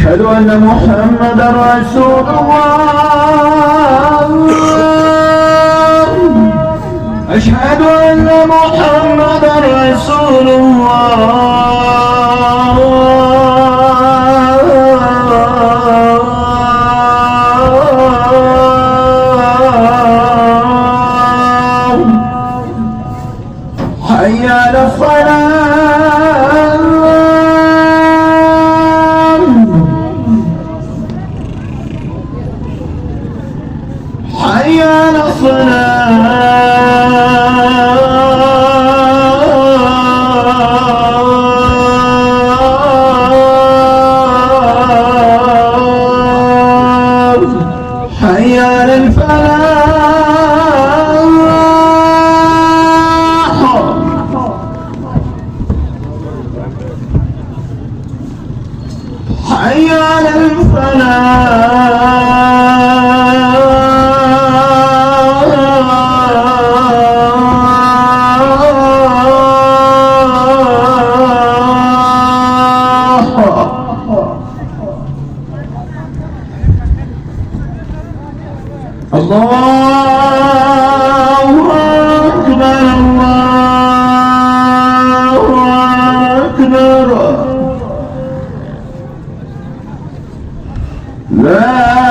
أشهد أن محمدا رسول الله. أشهد أن محمدا رسول الله. حي على الصلاة. حي على الصلاة. حي على الفلاح. حي على الفلاح. الله أكبر الله أكبر. لا